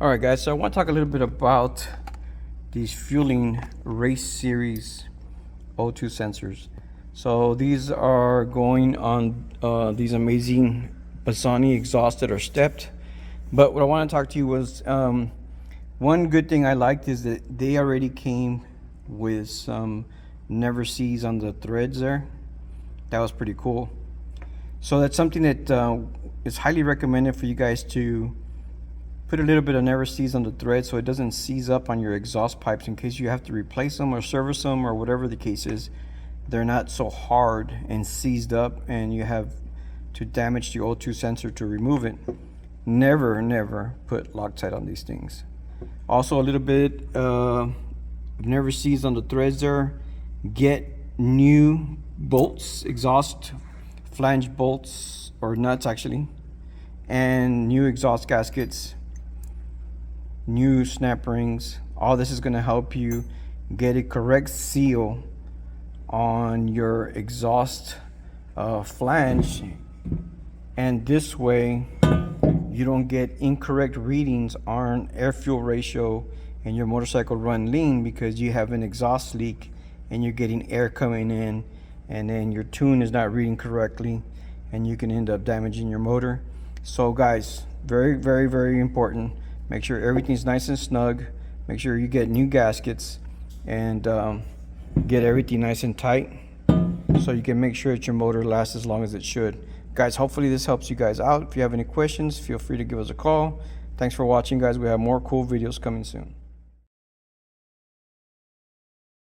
All right, guys, so I want to talk a little bit about these Fueling Race Series O2 sensors. So these are going on these amazing Bassani exhausts that are stepped. But what I want to talk to you was one good thing I liked is that they already came with some never sees on the threads there. That was pretty cool. So that's something that is highly recommended for you guys to put a little bit of never sees on the thread so it doesn't seize up on your exhaust pipes in case you have to replace them or service them or whatever the case is. They're not so hard and seized up and you have to damage the O2 sensor to remove it. Never put Loctite on these things. Also a little bit of never sees on the threads there. Get new bolts, exhaust flange bolts or nuts actually, and new exhaust gaskets, new snap rings. All this is going to help you get a correct seal on your exhaust flange, and this way you don't get incorrect readings on air fuel ratio and your motorcycle run lean because you have an exhaust leak and you're getting air coming in and then your tune is not reading correctly and you can end up damaging your motor. So guys, very important. Make sure everything's nice and snug. Make sure you get new gaskets and get everything nice and tight so you can make sure that your motor lasts as long as it should. Guys, hopefully this helps you guys out. If you have any questions, feel free to give us a call. Thanks for watching, guys. We have more cool videos coming soon.